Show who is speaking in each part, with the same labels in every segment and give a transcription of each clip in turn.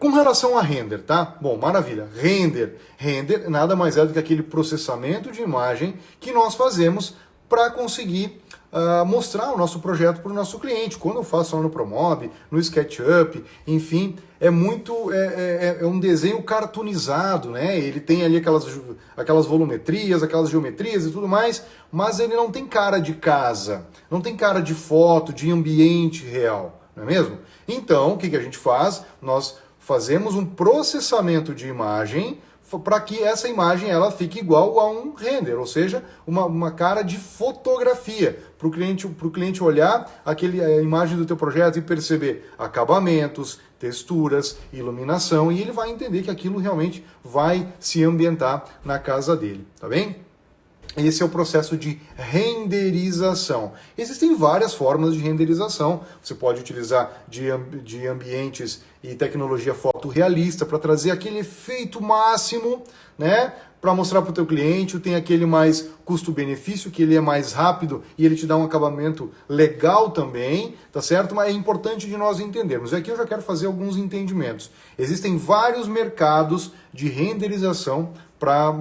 Speaker 1: Com relação a render, tá? Bom, maravilha. Render nada mais é do que aquele processamento de imagem que nós fazemos para conseguir mostrar o nosso projeto para o nosso cliente. Quando eu faço lá no Promob, no SketchUp, enfim, é um desenho cartoonizado, né? Ele tem ali aquelas volumetrias, aquelas geometrias e tudo mais, mas ele não tem cara de casa, não tem cara de foto, de ambiente real, não é mesmo? Então, o que a gente faz? Nós fazemos um processamento de imagem para que essa imagem ela fique igual a um render, ou seja, uma cara de fotografia, para o cliente olhar a imagem do teu projeto e perceber acabamentos, texturas, iluminação, e ele vai entender que aquilo realmente vai se ambientar na casa dele, tá bem? Esse é o processo de renderização. Existem várias formas de renderização. Você pode utilizar de ambientes e tecnologia fotorrealista para trazer aquele efeito máximo, né? Para mostrar para o teu cliente. Tem aquele mais custo-benefício, que ele é mais rápido e ele te dá um acabamento legal também, tá certo? Mas é importante de nós entendermos. E aqui eu já quero fazer alguns entendimentos. Existem vários mercados de renderização para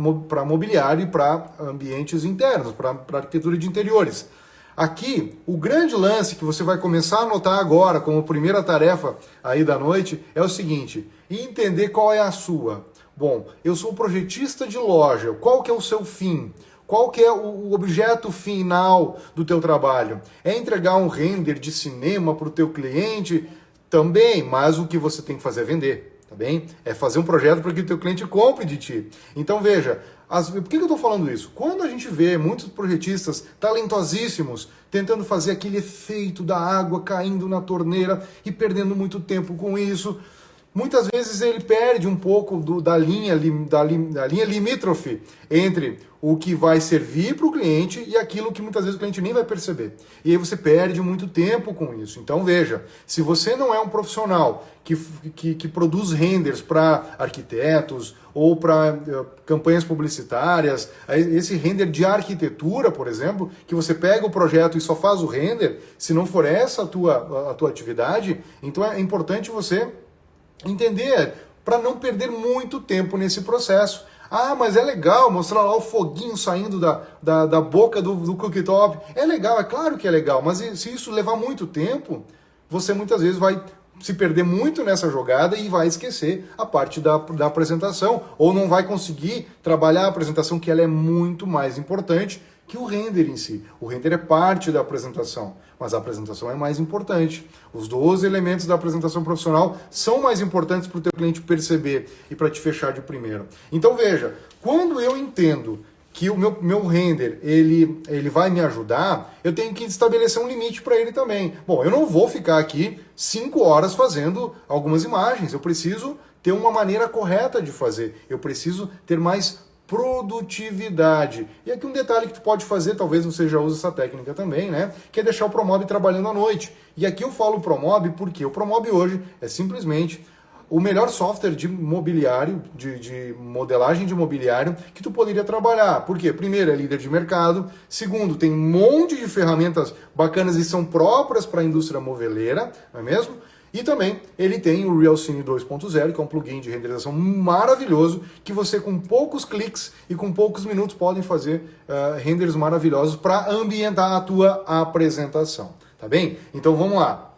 Speaker 1: mobiliário e para ambientes internos, para arquitetura de interiores. Aqui, o grande lance que você vai começar a notar agora, como primeira tarefa aí da noite, é o seguinte: entender qual é a sua. Bom, eu sou projetista de loja, qual que é o seu fim? Qual que é o objeto final do teu trabalho? É entregar um render de cinema para o teu cliente? Também, mas o que você tem que fazer é vender. Tá bem? É fazer um projeto para que o teu cliente compre de ti. Então veja, por que eu estou falando isso? Quando a gente vê muitos projetistas talentosíssimos tentando fazer aquele efeito da água caindo na torneira e perdendo muito tempo com isso, muitas vezes ele perde um pouco da linha limítrofe entre o que vai servir para o cliente e aquilo que muitas vezes o cliente nem vai perceber. E aí você perde muito tempo com isso. Então veja, se você não é um profissional que produz renders para arquitetos ou para campanhas publicitárias, esse render de arquitetura, por exemplo, que você pega o projeto e só faz o render, se não for essa a tua atividade, então é importante você entender para não perder muito tempo nesse processo. Ah, mas é legal mostrar lá o foguinho saindo da boca do cooktop. É legal, é claro que é legal, mas se isso levar muito tempo, você muitas vezes vai se perder muito nessa jogada e vai esquecer a parte da apresentação, ou não vai conseguir trabalhar a apresentação, que ela é muito mais importante que o render em si. O render é parte da apresentação, mas a apresentação é mais importante. Os 12 elementos da apresentação profissional são mais importantes para o teu cliente perceber e para te fechar de primeira. Então veja, quando eu entendo que o meu render ele vai me ajudar, eu tenho que estabelecer um limite para ele também. Bom, eu não vou ficar aqui 5 horas fazendo algumas imagens, eu preciso ter uma maneira correta de fazer, eu preciso ter mais produtividade. E aqui um detalhe que tu pode fazer, talvez você já use essa técnica também, né? Que é deixar o Promob trabalhando à noite. E aqui eu falo Promob porque o Promob hoje é simplesmente o melhor software de mobiliário, de modelagem de mobiliário que tu poderia trabalhar. Por quê? Primeiro, é líder de mercado. Segundo, tem um monte de ferramentas bacanas e são próprias para a indústria moveleira, não é mesmo? E também ele tem o Realcine 2.0, que é um plugin de renderização maravilhoso, que você com poucos cliques e com poucos minutos podem fazer renders maravilhosos para ambientar a tua apresentação, tá bem? Então vamos lá.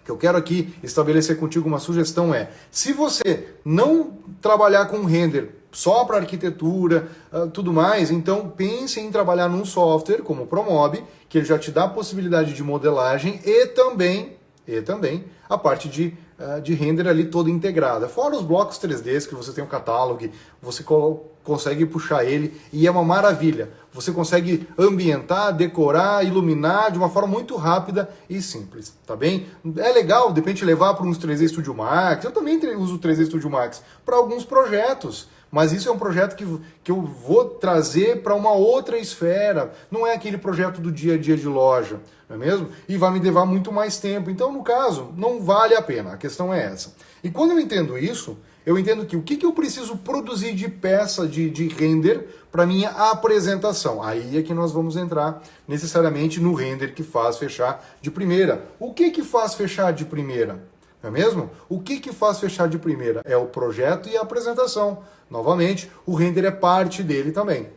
Speaker 1: O que eu quero aqui estabelecer contigo uma sugestão é, se você não trabalhar com render só para arquitetura, tudo mais, então pense em trabalhar num software como o Promob, que ele já te dá a possibilidade de modelagem e também a parte de render ali toda integrada. Fora os blocos 3D que você tem o catálogo, você consegue puxar ele e é uma maravilha. Você consegue ambientar, decorar, iluminar de uma forma muito rápida e simples, tá bem? É legal, de repente, levar para uns 3D Studio Max. Eu também uso o 3D Studio Max para alguns projetos. Mas isso é um projeto que eu vou trazer para uma outra esfera. Não é aquele projeto do dia a dia de loja, não é mesmo? E vai me levar muito mais tempo. Então, no caso, não vale a pena. A questão é essa. E quando eu entendo isso, eu entendo que o que eu preciso produzir de peça de render para minha apresentação. Aí é que nós vamos entrar necessariamente no render que faz fechar de primeira. O que faz fechar de primeira? não é mesmo? O que faz fechar de primeira? É o projeto e a apresentação. Novamente, o render é parte dele também.